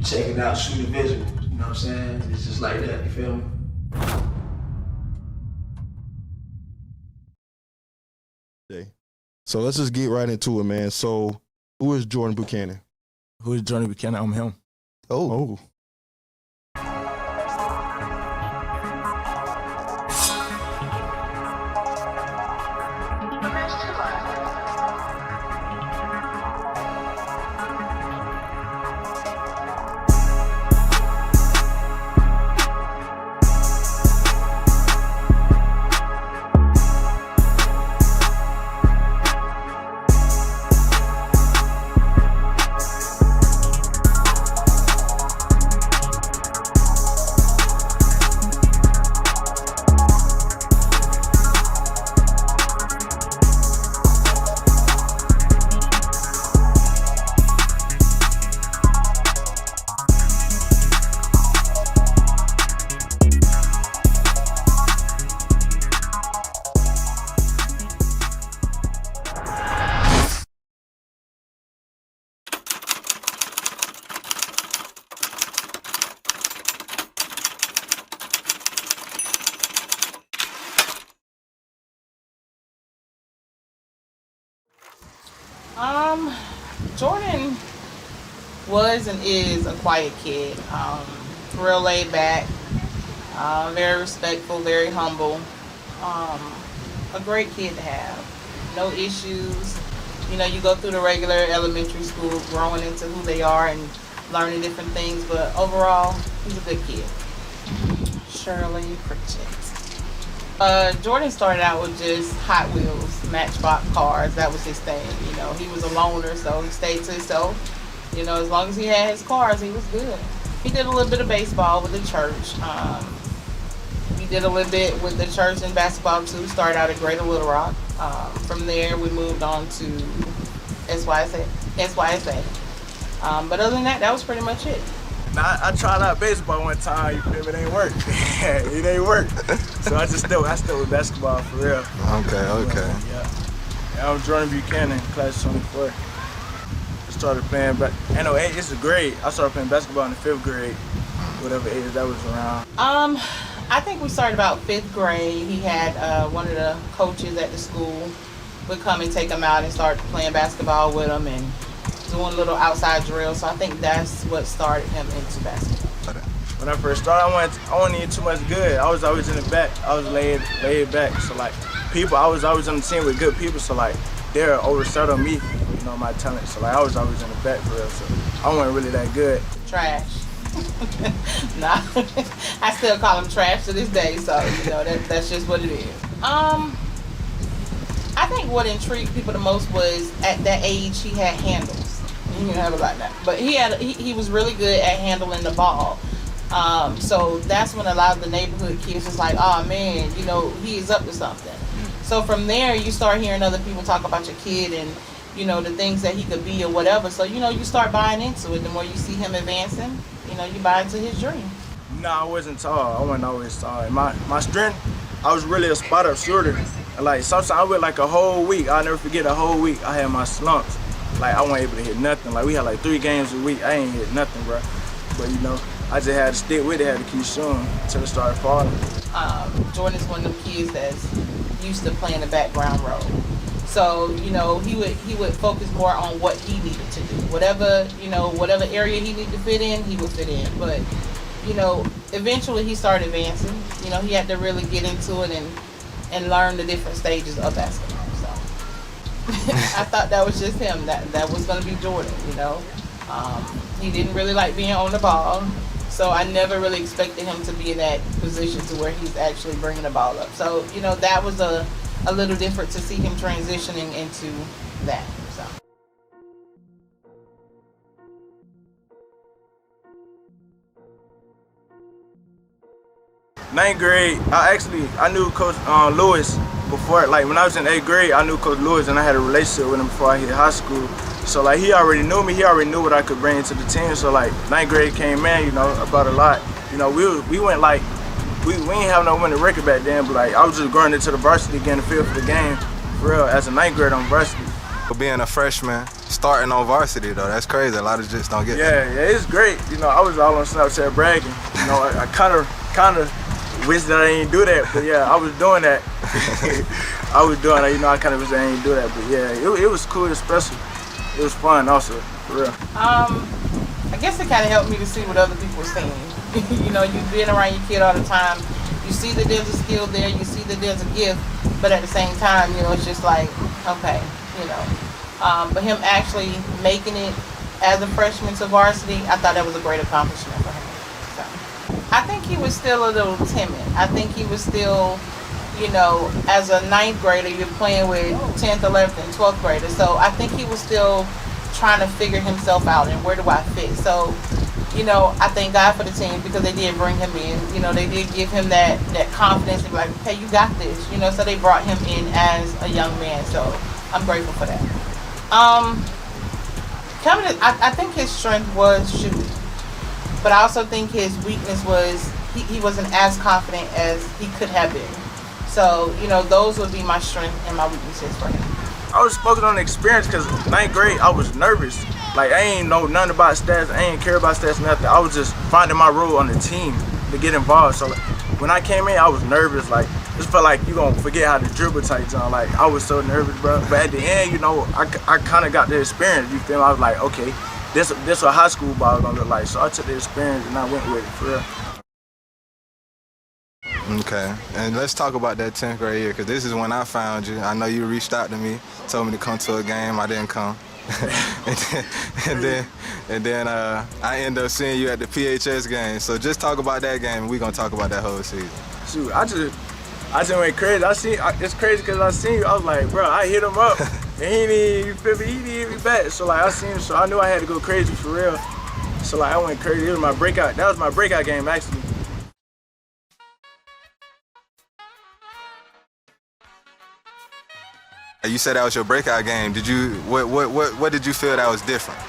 check it out, shoot a visual. You know what I'm saying? It's just like that, you feel me? So let's just get right into it, man. So who is Jordyn Buchanan? Who is Jordyn Buchanan? I'm him. Oh. Jordyn was and is a quiet kid, real laid back, very respectful, very humble, a great kid to have, no issues. You know, you go through the regular elementary school, growing into who they are and learning different things, but overall, he's a good kid. Shirley Pritchett. Jordyn started out with just Hot Wheels, Matchbox cars. That was his thing. You know, he was a loner, so he stayed to himself. You know, as long as he had his cars, he was good. He did a little bit of baseball with the church. He did a little bit with the church and basketball too. Started out at Greater Little Rock. From there, we moved on to SYSA. But other than that, that was pretty much it. Now, I tried out baseball one time, you feel me? It ain't work. It ain't work. So I still with basketball for real. Okay. Yeah. I'm Jordyn Buchanan, class 24. I started playing it's a grade. I started playing basketball in the 5th grade, whatever age that was around. I think we started about 5th grade. He had one of the coaches at the school would come and take him out and start playing basketball with him and doing little outside drills. So I think that's what started him into basketball. When I first started, I wasn't even too much good. I was always in the back. I was laid back. So like I was always on the team with good people. So like they're overshadowed me, you know, my talent. So like I was always in the back for real. So I wasn't really that good. Trash. Nah, I still call him trash to this day. So you know that's just what it is. I think what intrigued people the most was at that age he had handles. You didn't have a lot now, but he was really good at handling the ball. So that's when a lot of the neighborhood kids was like, oh man, you know, he's up to something. So from there, you start hearing other people talk about your kid and, you know, the things that he could be or whatever. So, you know, you start buying into it. The more you see him advancing, you know, you buy into his dream. No, I wasn't tall. I wasn't always tall. And my strength, I was really a spot-up shooter. Like, sometimes I went like a whole week. I'll never forget a whole week. I had my slumps. Like, I wasn't able to hit nothing. Like, we had like 3 games a week. I ain't hit nothing, bro. But, you know, I just had to stick with it, had to keep shooting until it started falling. Jordyn is one of them kids that's used to playing the background role. So, you know, he would focus more on what he needed to do. Whatever area he needed to fit in, he would fit in. But, you know, eventually he started advancing. You know, he had to really get into it and learn the different stages of basketball. So I thought that was just him. That was going to be Jordyn, you know. He didn't really like being on the ball. So I never really expected him to be in that position to where he's actually bringing the ball up. So, you know, that was a little different to see him transitioning into that. So. Ninth grade, I knew Coach Lewis before. Like when I was in 8th grade, I knew Coach Lewis and I had a relationship with him before I hit high school. So like he already knew me, he already knew what I could bring to the team. So like 9th grade came in, you know, about a lot. You know, we went like, we ain't have no winning record back then, but like I was just growing into the varsity, getting the feel for the game, for real, as a 9th grader on varsity. Being a freshman, starting on varsity though, that's crazy. A lot of just don't get that. Yeah, it's great. You know, I was all on Snapchat bragging. You know, I kind of wish that I didn't do that, but yeah, I was doing that. I was doing that. You know, I kind of wish I didn't do that, but yeah, it was cool. It was special. It was fun also, for real. I guess it kind of helped me to see what other people were seeing. You know, you've been around your kid all the time. You see that there's a skill there. You see that there's a gift, but at the same time, you know, it's just like, okay, you know. But him actually making it as a freshman to varsity, I thought that was a great accomplishment for him. So, I think he was still a little timid. I think he was still, you know, as a 9th grader, you're playing with 10th, 11th, and 12th graders. So I think he was still trying to figure himself out and where do I fit. So, you know, I thank God for the team because they did bring him in. You know, they did give him that confidence and be like, hey, you got this. You know, so they brought him in as a young man. So I'm grateful for that. I think his strength was shooting, but I also think his weakness was he wasn't as confident as he could have been. So, you know, those would be my strength and my weaknesses for him. I was focused on the experience because 9th grade, I was nervous. Like, I ain't know nothing about stats. I ain't care about stats, nothing. I was just finding my role on the team to get involved. So, like, when I came in, I was nervous. Like, it felt like you gonna forget how to dribble type zone. Like, I was so nervous, bro. But at the end, you know, I kind of got the experience. You feel me? I was like, okay, this what high school ball gonna look like. So I took the experience and I went with it, for real. Okay, and let's talk about that 10th grade year, because this is when I found you. I know you reached out to me, told me to come to a game. I didn't come. and then I ended up seeing you at the PHS game. So just talk about that game, and we're going to talk about that whole season. Shoot, I just went crazy. It's crazy because I seen you. I was like, bro, I hit him up, and he didn't hit me back. So, like, I seen him, so I knew I had to go crazy for real. So, like, I went crazy. It was my breakout. That was my breakout game, actually. You said that was your breakout game. Did you what did you feel that was different?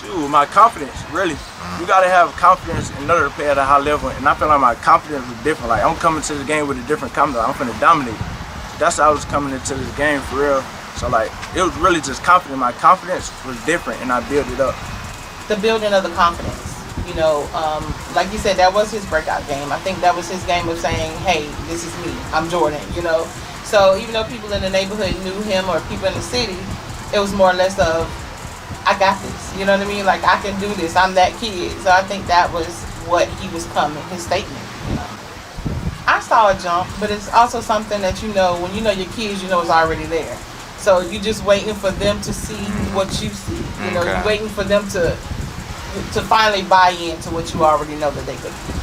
Shoot, my confidence, really. You gotta have confidence in order to play at a high level, and I feel like my confidence was different. Like, I'm coming to the game with a different confidence. I'm finna dominate. That's how I was coming into this game, for real. So, like, it was really just confidence. My confidence was different, and I built it up. The building of the confidence. You know, like you said, that was his breakout game. I think that was his game of saying, hey, this is me. I'm Jordyn, you know. So even though people in the neighborhood knew him or people in the city, it was more or less of, I got this. You know what I mean? Like, I can do this. I'm that kid. So I think that was what he was coming, his statement. You know, I saw a jump, but it's also something that, you know, when you know your kids, you know it's already there. So you're just waiting for them to see what you see. You know, you're waiting for them to finally buy into what you already know that they could do.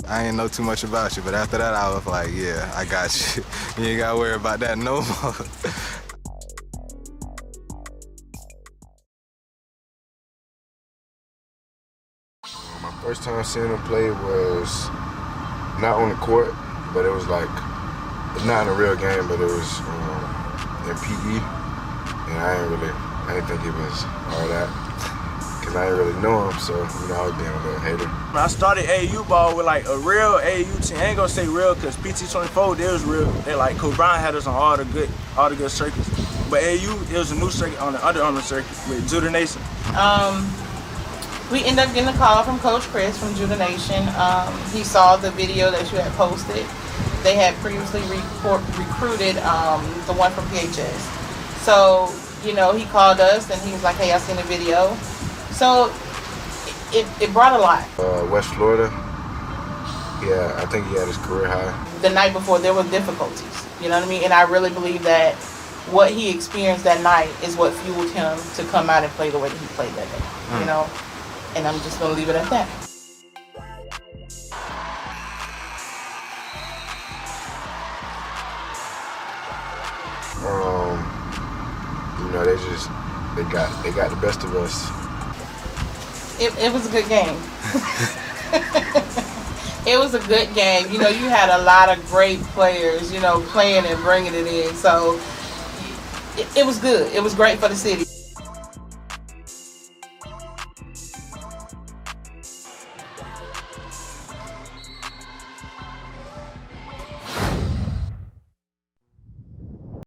I ain't know too much about you, but after that I was like, yeah, I got you. You ain't gotta worry about that no more. My first time seeing him play was not on the court, but it was like, not in a real game, but it was in PE, and I didn't think it was all that, because I didn't really know him, so, you know, I was being a little hater. I started AAU ball with like a real AAU team. I ain't gonna say real, because PT24, they was real. They like, Coach Brown had us on all the good circuits. But AAU, it was a new circuit on the Under Armour circuit with Jordyn Buchanan. We ended up getting a call from Coach Chris from Jordyn Buchanan. He saw the video that you had posted. They had previously recruited the one from PHS. So, you know, he called us and he was like, hey, I seen the video. So it brought a lot. West Florida, yeah, I think he had his career high. The night before, there were difficulties, you know what I mean? And I really believe that what he experienced that night is what fueled him to come out and play the way that he played that day, you know? And I'm just gonna leave it at that. You know, they got the best of us. It was a good game. It was a good game. You know, you had a lot of great players, you know, playing and bringing it in. So it was good. It was great for the city.